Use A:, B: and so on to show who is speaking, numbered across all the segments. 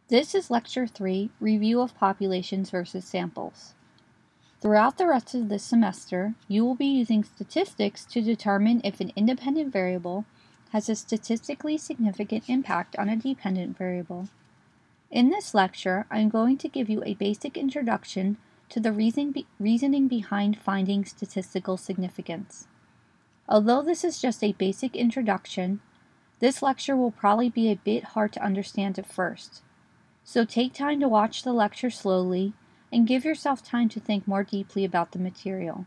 A: This is Lecture 3, Review of Populations versus Samples. Throughout the rest of this semester, you will be using statistics to determine if an independent variable has a statistically significant impact on a dependent variable. In this lecture, I'm going to give you a basic introduction to the reasoning behind finding statistical significance. Although this is just a basic introduction, this lecture will probably be a bit hard to understand at first. So take time to watch the lecture slowly and give yourself time to think more deeply about the material.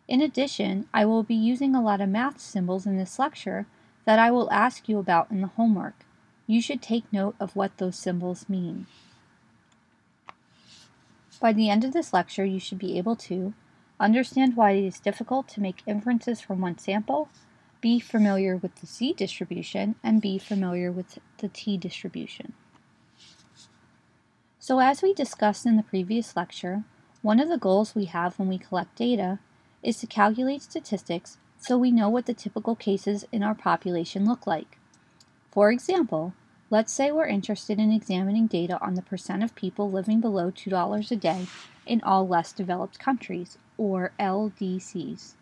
A: In addition, I will be using a lot of math symbols in this lecture that I will ask you about in the homework. You should take note of what those symbols mean. By the end of this lecture, you should be able to understand why it is difficult to make inferences from one sample, be familiar with the Z distribution, and be familiar with the T distribution. So as we discussed in the previous lecture, one of the goals we have when we collect data is to calculate statistics so we know what the typical cases in our population look like. For example, let's say we're interested in examining data on the percent of people living below $2 a day in all less developed countries, or LDCs.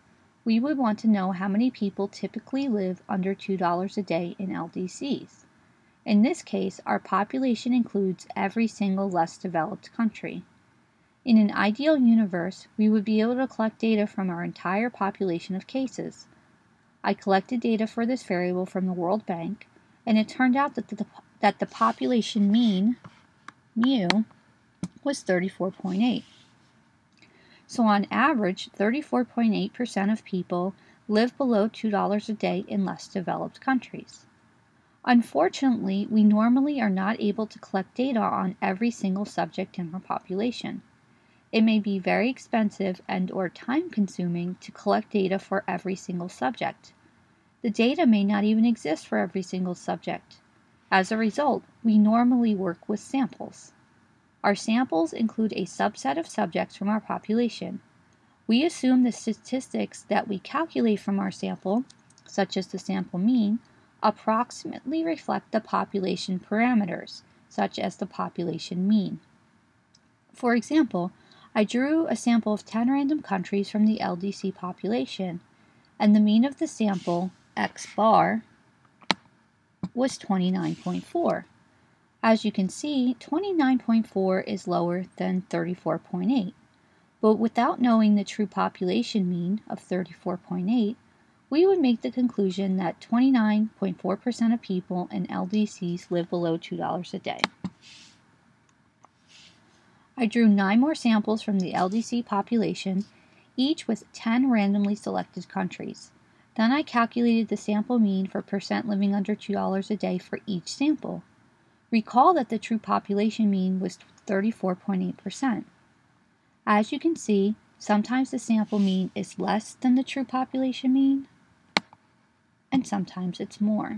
A: We would want to know how many people typically live under $2 a day in LDCs. In this case, our population includes every single less developed country. In an ideal universe, we would be able to collect data from our entire population of cases. I collected data for this variable from the World Bank, and it turned out that the population mean, mu, was 34.8. So on average, 34.8% of people live below $2 a day in less developed countries. Unfortunately, we normally are not able to collect data on every single subject in our population. It may be very expensive and/or time-consuming to collect data for every single subject. The data may not even exist for every single subject. As a result, we normally work with samples. Our samples include a subset of subjects from our population. We assume the statistics that we calculate from our sample, such as the sample mean, approximately reflect the population parameters, such as the population mean. For example, I drew a sample of 10 random countries from the LDC population, and the mean of the sample, x bar, was 29.4. As you can see, 29.4 is lower than 34.8, but without knowing the true population mean of 34.8, we would make the conclusion that 29.4% of people in LDCs live below $2 a day. I drew 9 more samples from the LDC population, each with 10 randomly selected countries. Then I calculated the sample mean for percent living under $2 a day for each sample. Recall that the true population mean was 34.8%. As you can see, sometimes the sample mean is less than the true population mean, and sometimes it's more.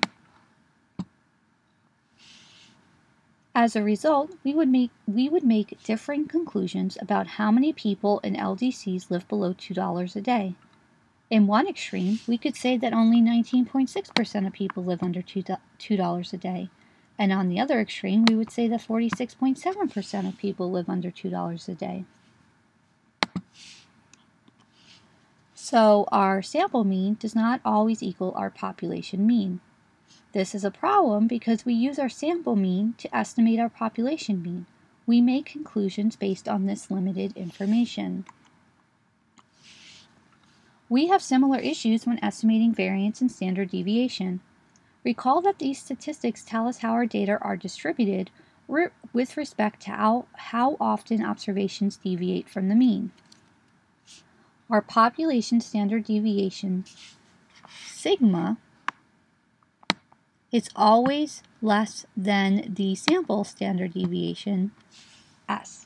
A: As a result, we would make differing conclusions about how many people in LDCs live below $2 a day. In one extreme, we could say that only 19.6% of people live under $2 a day, and on the other extreme, we would say that 46.7% of people live under $2 a day. So our sample mean does not always equal our population mean. This is a problem because we use our sample mean to estimate our population mean. We make conclusions based on this limited information. We have similar issues when estimating variance and standard deviation. Recall that these statistics tell us how our data are distributed with respect to how often observations deviate from the mean. Our population standard deviation, sigma, is always less than the sample standard deviation, s.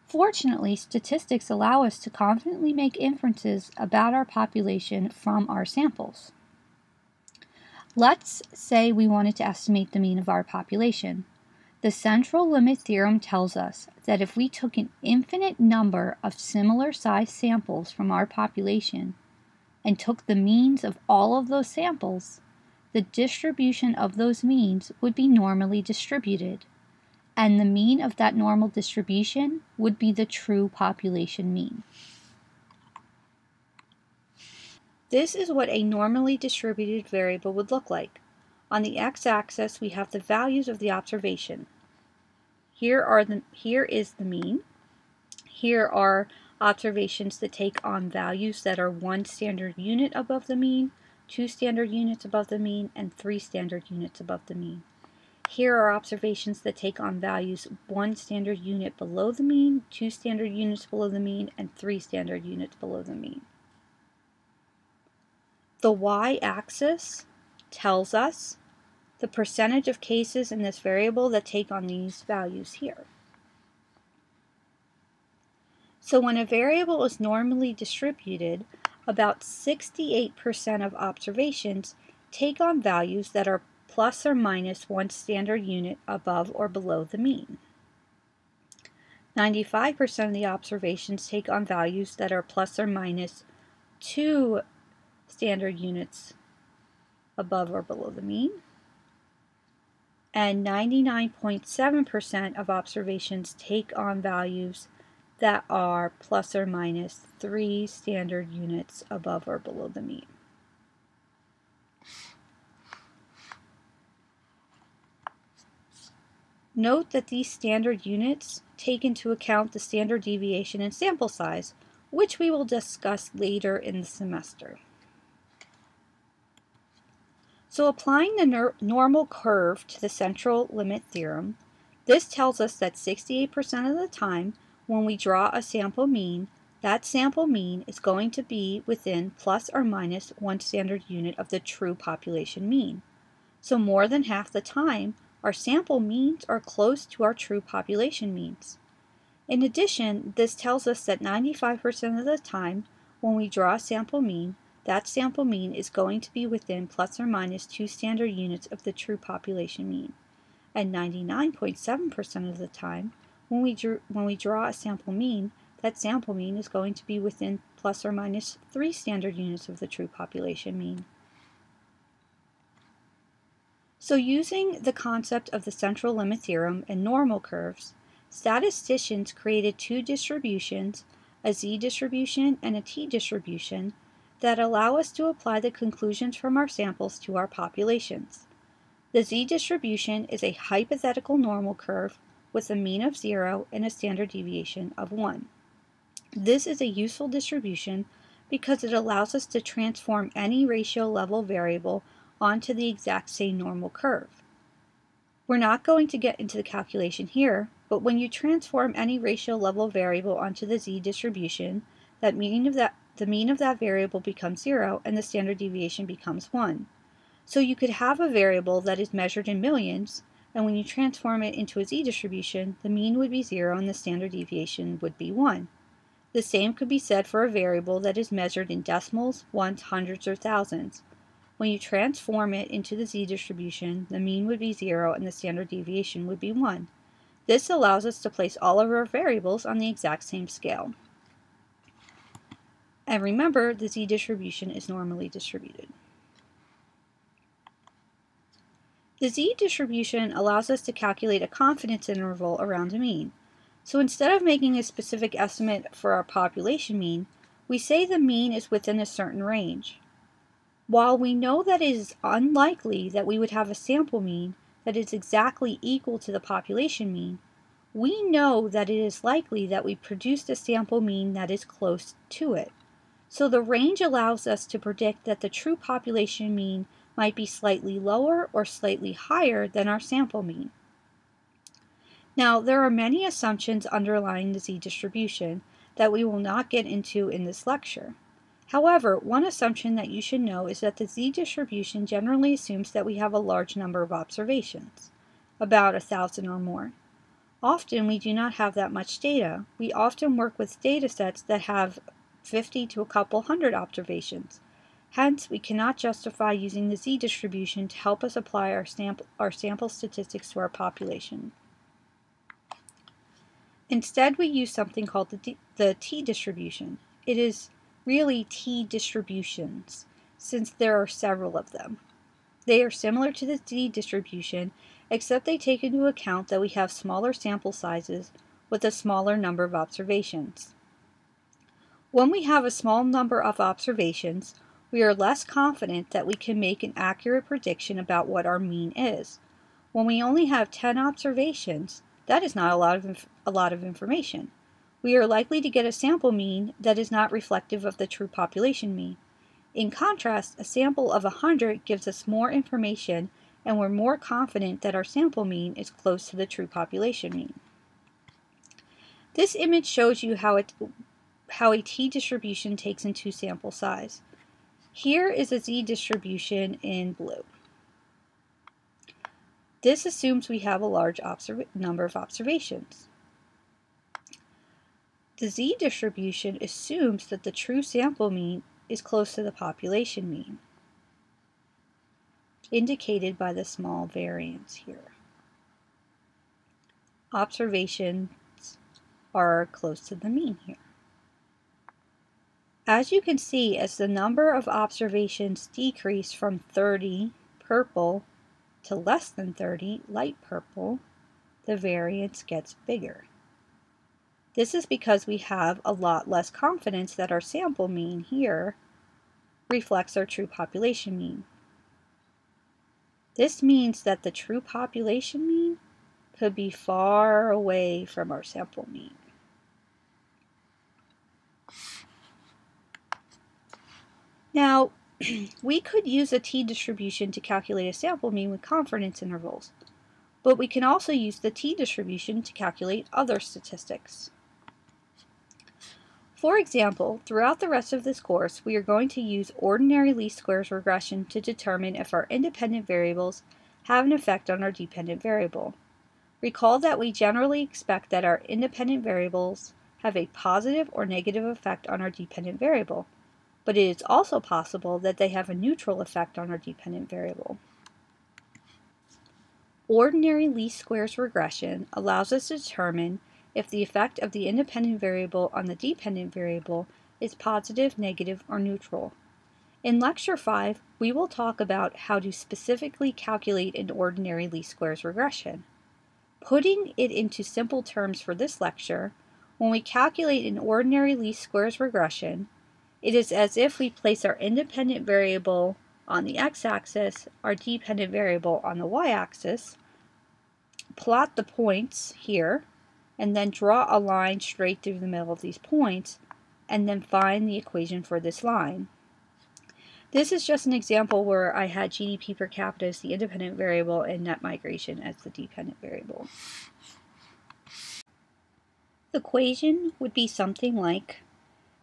A: Fortunately, statistics allow us to confidently make inferences about our population from our samples. Let's say we wanted to estimate the mean of our population. The central limit theorem tells us that if we took an infinite number of similar sized samples from our population, and took the means of all of those samples, the distribution of those means would be normally distributed, and the mean of that normal distribution would be the true population mean. This is what a normally distributed variable would look like. On the x-axis, we have the values of the observation. Here is the mean. Here are observations that take on values that are 1 standard unit above the mean, 2 standard units above the mean, and 3 standard units above the mean. Here are observations that take on values 1 standard unit below the mean, 2 standard units below the mean, and 3 standard units below the mean. The y-axis tells us the percentage of cases in this variable that take on these values here. So when a variable is normally distributed, about 68% of observations take on values that are plus or minus 1 standard unit above or below the mean. 95% of the observations take on values that are plus or minus 2 standard units above or below the mean. And 99.7% of observations take on values that are plus or minus 3 standard units above or below the mean. Note that these standard units take into account the standard deviation and sample size, which we will discuss later in the semester. So applying the normal curve to the central limit theorem, this tells us that 68% of the time when we draw a sample mean, that sample mean is going to be within plus or minus 1 standard unit of the true population mean. So more than half the time, our sample means are close to our true population means. In addition, this tells us that 95% of the time when we draw a sample mean, that sample mean is going to be within plus or minus 2 standard units of the true population mean. And 99.7% of the time, when we draw a sample mean, that sample mean is going to be within plus or minus 3 standard units of the true population mean. So using the concept of the central limit theorem and normal curves, statisticians created 2 distributions, a z-distribution and a t-distribution, that allow us to apply the conclusions from our samples to our populations. The z-distribution is a hypothetical normal curve with a mean of 0 and a standard deviation of 1. This is a useful distribution because it allows us to transform any ratio level variable onto the exact same normal curve. We're not going to get into the calculation here, but when you transform any ratio level variable onto the z-distribution, the mean of that variable becomes 0 and the standard deviation becomes 1. So you could have a variable that is measured in millions, and when you transform it into a z-distribution, the mean would be 0 and the standard deviation would be 1. The same could be said for a variable that is measured in decimals, ones, hundreds, or thousands. When you transform it into the z-distribution, the mean would be 0 and the standard deviation would be 1. This allows us to place all of our variables on the exact same scale. And remember, the z-distribution is normally distributed. The z-distribution allows us to calculate a confidence interval around a mean. So instead of making a specific estimate for our population mean, we say the mean is within a certain range. While we know that it is unlikely that we would have a sample mean that is exactly equal to the population mean, we know that it is likely that we produced a sample mean that is close to it. So the range allows us to predict that the true population mean might be slightly lower or slightly higher than our sample mean. Now, there are many assumptions underlying the z-distribution that we will not get into in this lecture. However, one assumption that you should know is that the z-distribution generally assumes that we have a large number of observations, about 1,000 or more. Often we do not have that much data. We often work with data sets that have 50 to a couple hundred observations. Hence, we cannot justify using the z-distribution to help us apply our sample statistics to our population. Instead, we use something called the t-distribution. It is really t-distributions, since there are several of them. They are similar to the t-distribution, except they take into account that we have smaller sample sizes with a smaller number of observations. When we have a small number of observations, we are less confident that we can make an accurate prediction about what our mean is. When we only have 10 observations, that is not a lot of information. We are likely to get a sample mean that is not reflective of the true population mean. In contrast, a sample of 100 gives us more information, and we're more confident that our sample mean is close to the true population mean. This image shows you how a t-distribution takes into sample size. Here is a z-distribution in blue. This assumes we have a large number of observations. The z-distribution assumes that the true sample mean is close to the population mean, indicated by the small variance here. Observations are close to the mean here. As you can see, as the number of observations decrease from 30, purple, to less than 30, light purple, the variance gets bigger. This is because we have a lot less confidence that our sample mean here reflects our true population mean. This means that the true population mean could be far away from our sample mean. Now, we could use a t-distribution to calculate a sample mean with confidence intervals, but we can also use the t-distribution to calculate other statistics. For example, throughout the rest of this course, we are going to use ordinary least squares regression to determine if our independent variables have an effect on our dependent variable. Recall that we generally expect that our independent variables have a positive or negative effect on our dependent variable, but it is also possible that they have a neutral effect on our dependent variable. Ordinary least squares regression allows us to determine if the effect of the independent variable on the dependent variable is positive, negative, or neutral. In Lecture 5, we will talk about how to specifically calculate an ordinary least squares regression. Putting it into simple terms for this lecture, when we calculate an ordinary least squares regression, it is as if we place our independent variable on the x-axis, our dependent variable on the y-axis, plot the points here, and then draw a line straight through the middle of these points, and then find the equation for this line. This is just an example where I had GDP per capita as the independent variable and net migration as the dependent variable. The equation would be something like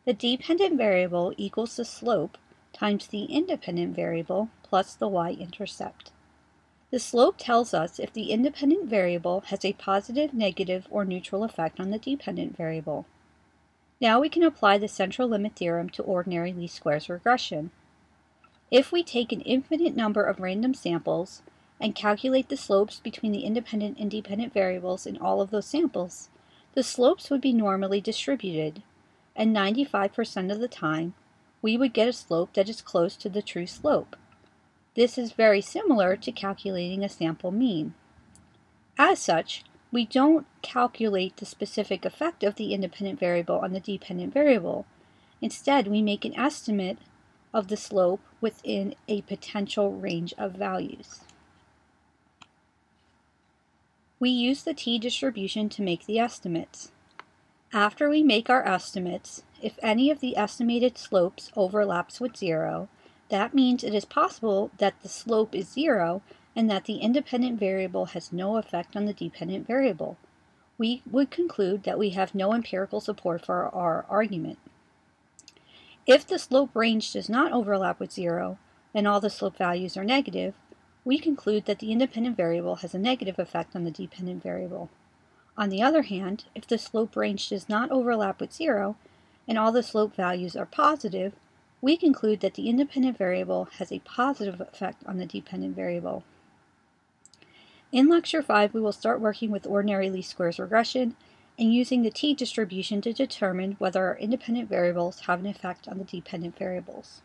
A: the dependent variable equals the slope times the independent variable plus the y-intercept. The slope tells us if the independent variable has a positive, negative, or neutral effect on the dependent variable. Now we can apply the central limit theorem to ordinary least squares regression. If we take an infinite number of random samples and calculate the slopes between the independent and dependent variables in all of those samples, the slopes would be normally distributed, and 95% of the time, we would get a slope that is close to the true slope. This is very similar to calculating a sample mean. As such, we don't calculate the specific effect of the independent variable on the dependent variable. Instead, we make an estimate of the slope within a potential range of values. We use the t-distribution to make the estimates. After we make our estimates, if any of the estimated slopes overlaps with 0, that means it is possible that the slope is 0 and that the independent variable has no effect on the dependent variable. We would conclude that we have no empirical support for our argument. If the slope range does not overlap with 0 and all the slope values are negative, we conclude that the independent variable has a negative effect on the dependent variable. On the other hand, if the slope range does not overlap with 0 and all the slope values are positive, we conclude that the independent variable has a positive effect on the dependent variable. In Lecture 5, we will start working with ordinary least squares regression and using the t-distribution to determine whether our independent variables have an effect on the dependent variables.